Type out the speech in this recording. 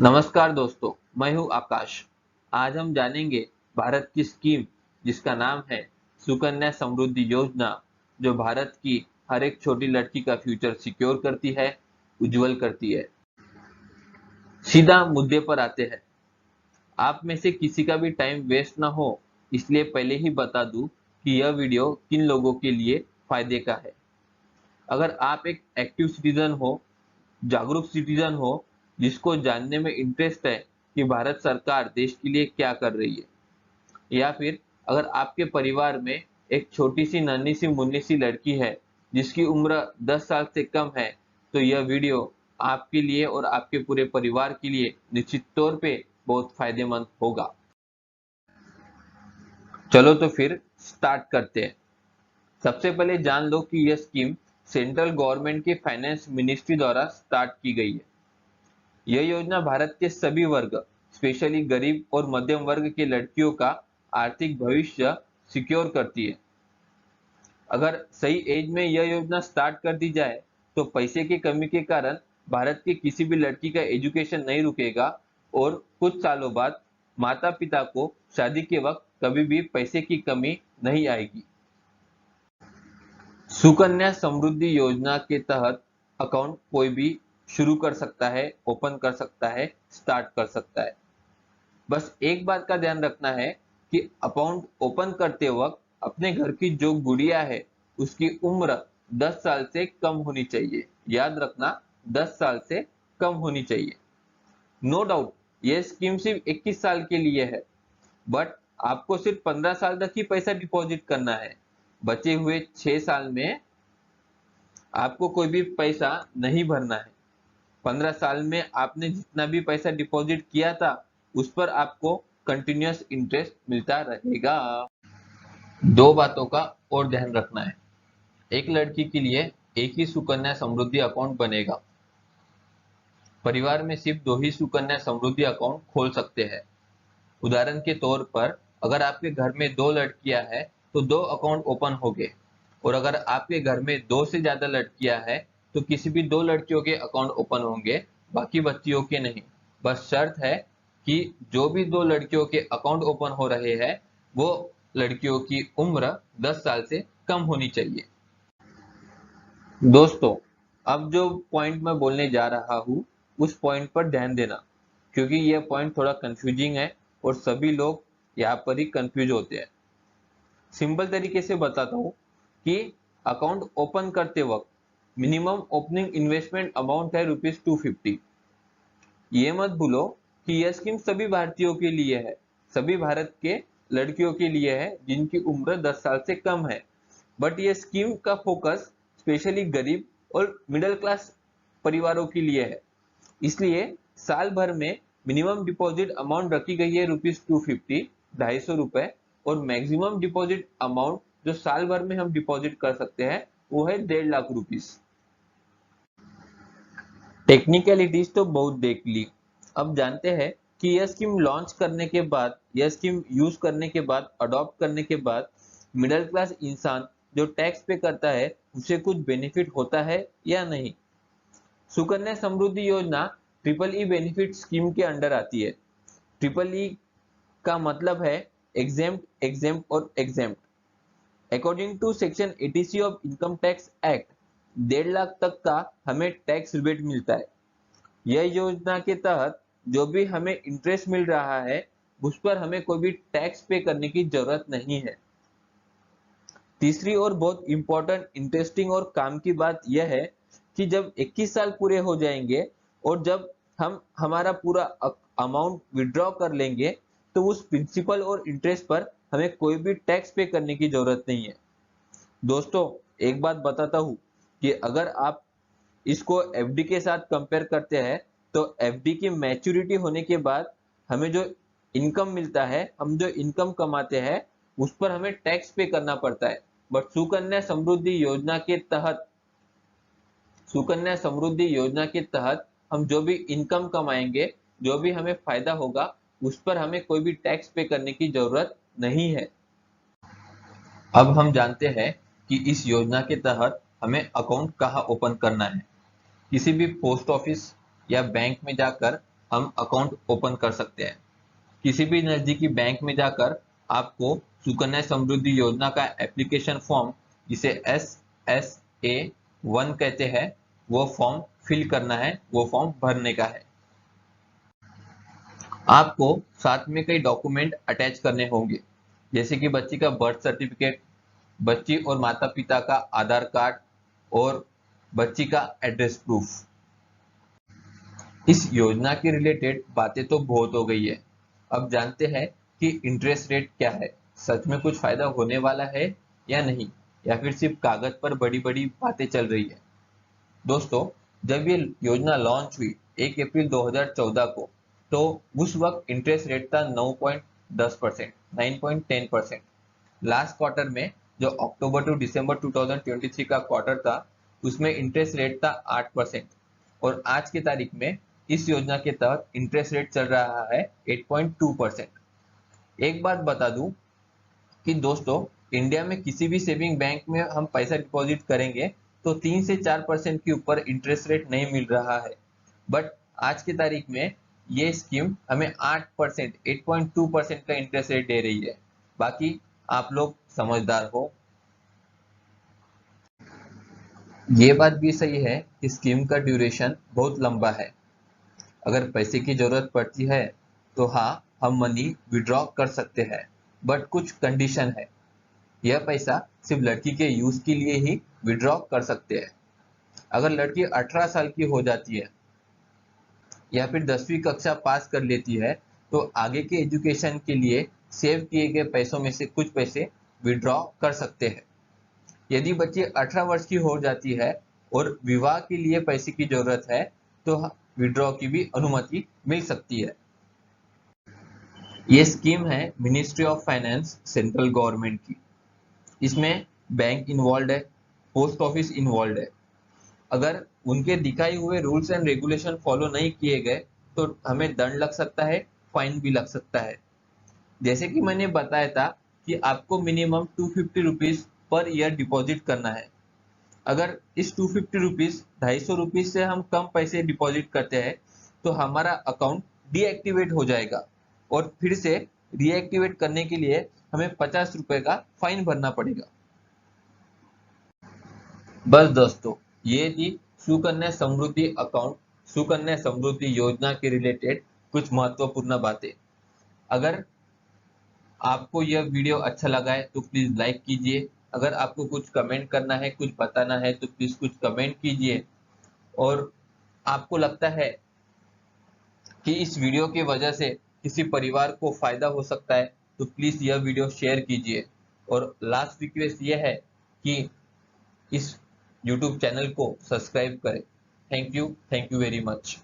नमस्कार दोस्तों, मैं हूं आकाश। आज हम जानेंगे भारत की स्कीम जिसका नाम है सुकन्या समृद्धि योजना, जो भारत की हर एक छोटी लड़की का फ्यूचर सिक्योर करती है, उज्जवल करती है। सीधा मुद्दे पर आते हैं। आप में से किसी का भी टाइम वेस्ट ना हो, इसलिए पहले ही बता दूं कि यह वीडियो किन लोगों के लिए फायदे का है। अगर आप एक एक्टिव सिटीजन हो, जागरूक सिटीजन हो, जिसको जानने में इंटरेस्ट है कि भारत सरकार देश के लिए क्या कर रही है, या फिर अगर आपके परिवार में एक छोटी सी नन्ही सी मुन्नी सी लड़की है जिसकी उम्र 10 साल से कम है, तो यह वीडियो आपके लिए और आपके पूरे परिवार के लिए निश्चित तौर पे बहुत फायदेमंद होगा। चलो तो फिर स्टार्ट करते हैं। सबसे पहले जान लो कि यह स्कीम सेंट्रल गवर्नमेंट की फाइनेंस मिनिस्ट्री द्वारा स्टार्ट की गई है। यह योजना भारत के सभी वर्ग, स्पेशली गरीब और मध्यम वर्ग की लड़कियों का आर्थिक भविष्य सिक्योर करती है। अगर सही एज में यह योजना स्टार्ट कर दी जाए तो पैसे की कमी के कारण भारत की किसी भी लड़की का एजुकेशन नहीं रुकेगा और कुछ सालों बाद माता पिता को शादी के वक्त कभी भी पैसे की कमी नहीं आएगी। सुकन्या समृद्धि योजना के तहत अकाउंट कोई भी शुरू कर सकता है, ओपन कर सकता है, स्टार्ट कर सकता है। बस एक बात का ध्यान रखना है कि अकाउंट ओपन करते वक्त अपने घर की जो गुड़िया है उसकी उम्र 10 साल से कम होनी चाहिए। याद रखना, 10 साल से कम होनी चाहिए। नो डाउट ये स्कीम सिर्फ 21 साल के लिए है, बट आपको सिर्फ 15 साल तक ही पैसा डिपॉजिट करना है। बचे हुए 6 साल में आपको कोई भी पैसा नहीं भरना है। 15 साल में आपने जितना भी पैसा डिपॉजिट किया था उस पर आपको कंटिन्यूअस इंटरेस्ट मिलता रहेगा। दो बातों का और ध्यान रखना है। एक लड़की के लिए एक ही सुकन्या समृद्धि अकाउंट बनेगा। परिवार में सिर्फ 2 ही सुकन्या समृद्धि अकाउंट खोल सकते हैं। उदाहरण के तौर पर अगर आपके घर में 2 लड़कियां हैं तो 2 अकाउंट ओपन होंगे, और अगर आपके घर में 2 से ज्यादा लड़कियां हैं तो किसी भी 2 लड़कियों के अकाउंट ओपन होंगे, बाकी बच्चियों के नहीं। बस शर्त है कि जो भी 2 लड़कियों के अकाउंट ओपन हो रहे हैं वो लड़कियों की उम्र 10 साल से कम होनी चाहिए। दोस्तों, अब जो पॉइंट मैं बोलने जा रहा हूँ उस पॉइंट पर ध्यान देना, क्योंकि यह पॉइंट थोड़ा कंफ्यूजिंग है और सभी लोग यहाँ पर ही कंफ्यूज होते हैं। सिंपल तरीके से बताता हूँ कि अकाउंट ओपन करते वक्त मिनिमम ओपनिंग इन्वेस्टमेंट अमाउंट है ₹250। ये मत भूलो कि यह स्कीम सभी भारतीयों के लिए है, सभी भारत के लड़कियों के लिए है जिनकी उम्र 10 साल से कम है। बट ये स्कीम का फोकस स्पेशली गरीब और मिडिल क्लास परिवारों के लिए है। इसलिए साल भर में मिनिमम डिपॉजिट अमाउंट रखी गई है ₹250, ₹250, और मैक्सिमम डिपॉजिट अमाउंट जो साल भर में हम डिपॉजिट कर सकते हैं वो है ₹1.5 लाख। टेक्निकलिटीज तो बहुत देख ली। अब जानते हैं कि यह स्कीम लॉन्च करने के बाद, यह स्कीम यूज करने के बाद, अडॉप्ट करने के बाद मिडिल क्लास इंसान जो टैक्स पे करता है उसे कुछ बेनिफिट होता है या नहीं। Sukanya Samriddhi Yojana triple E benefit scheme के अंडर आती है। ट्रिपल ई का मतलब है एग्जेम्प्ट, एग्जेम्प्ट और exempt. According to section 80C of income tax act, 1.5 lakh तक का हमें टैक्स रिबेट मिलता है। यह योजना के तहत जो भी हमें इंटरेस्ट मिल रहा है उस पर हमें कोई भी टैक्स पे करने की जरूरत नहीं है। तीसरी और बहुत इंपॉर्टेंट, इंटरेस्टिंग और काम की बात यह है कि जब 21 साल पूरे हो जाएंगे और जब हम हमारा पूरा अमाउंट विड्रॉ कर लेंगे तो उस प्रिंसिपल और इंटरेस्ट पर हमें कोई भी टैक्स पे करने की जरूरत नहीं है। दोस्तों, एक बात बताता हूँ कि अगर आप इसको एफडी के साथ कंपेयर करते हैं तो एफडी की मैच्योरिटी होने के बाद हमें जो इनकम मिलता है, हम जो इनकम कमाते हैं उस पर हमें टैक्स पे करना पड़ता है। बट सुकन्या समृद्धि योजना के तहत हम जो भी इनकम कमाएंगे, जो भी हमें फायदा होगा उस पर हमें कोई भी टैक्स पे करने की जरूरत नहीं है। अब हम जानते हैं कि इस योजना के तहत हमें अकाउंट कहाँ ओपन करना है। किसी भी पोस्ट ऑफिस या बैंक में जाकर हम अकाउंट ओपन कर सकते हैं। किसी भी नजदीकी बैंक में जाकर आपको सुकन्या समृद्धि योजना का एप्लीकेशन फॉर्म, जिसे SA1 कहते हैं, वो फॉर्म फिल करना है, वो फॉर्म भरने का है। आपको साथ में कई डॉक्यूमेंट अटैच करने होंगे, जैसे कि बच्ची का बर्थ सर्टिफिकेट, बच्ची और माता पिता का आधार कार्ड और बच्ची का एड्रेस प्रूफ। इस योजना के रिलेटेड बातें तो बहुत हो गई है। अब जानते हैं कि इंटरेस्ट रेट क्या है, सच में कुछ फायदा होने वाला है या नहीं, या फिर सिर्फ कागज पर बड़ी बड़ी बातें चल रही है। दोस्तों, जब ये योजना लॉन्च हुई 1 अप्रैल 2014 को, तो उस वक्त इंटरेस्ट रेट था 9.10%, 9.10%। लास्ट क्वार्टर में, जो अक्टूबर टू दिसंबर 2023 का क्वार्टर था, उसमें इंटरेस्ट रेट था 8%। और आज की तारीख में इस योजना के तहत इंटरेस्ट रेट चल रहा है 8.2%। एक बात बता दूं कि दोस्तों, इंडिया में किसी भी सेविंग बैंक में हम पैसा डिपॉजिट करेंगे तो 3 से 4% के ऊपर इंटरेस्ट रेट नहीं मिल रहा है। बट आज की तारीख में ये स्कीम हमें 8%, 8.2% का इंटरेस्ट रेट दे रही है। बाकी आप लोग समझदार हो। ये बात भी सही है कि स्कीम का ड्यूरेशन बहुत लंबा है। अगर पैसे की जरूरत पड़ती है तो हाँ, हम मनी विड्रॉ कर सकते हैं, बट कुछ कंडीशन है। यह पैसा सिर्फ लड़की के यूज के लिए ही विड्रॉ कर सकते हैं। अगर लड़की 18 साल की हो जाती है या फिर 10वीं कक्षा पास कर लेती है, तो आगे के एजुकेशन के लिए सेव किए गए पैसों में से कुछ पैसे विड्रॉ कर सकते हैं। यदि बच्ची 18 वर्ष की हो जाती है और विवाह के लिए पैसे की जरूरत है, तो विड्रॉ की भी अनुमति मिल सकती है। ये स्कीम है ministry of finance, central government की। इसमें बैंक इन्वॉल्व है, पोस्ट ऑफिस इन्वॉल्व है। अगर उनके दिखाए हुए रूल्स एंड रेगुलेशन फॉलो नहीं किए गए तो हमें दंड लग सकता है, फाइन भी लग सकता है। जैसे कि मैंने बताया था कि आपको minimum 250 rupees per year deposit करना है। अगर इस 250 रुपीज, 250 रुपीज से हम कम पैसे डिपॉजिट करते हैं तो हमारा अकाउंट डीएक्टिवेट हो जाएगा और फिर से रीएक्टिवेट करने के लिए हमें 50 रुपए का फाइन भरना पड़ेगा। बस दोस्तों, ये थी सुकन्या समृद्धि अकाउंट, सुकन्या समृद्धि योजना के रिलेटेड कुछ महत्वपूर्ण बातें। अगर आपको यह वीडियो अच्छा लगा है तो प्लीज लाइक कीजिए। अगर आपको कुछ कमेंट करना है, कुछ बताना है, तो प्लीज कुछ कमेंट कीजिए। और आपको लगता है कि इस वीडियो की वजह से किसी परिवार को फायदा हो सकता है, तो प्लीज यह वीडियो शेयर कीजिए। और लास्ट रिक्वेस्ट यह है कि इस YouTube चैनल को सब्सक्राइब करें। Thank you very much.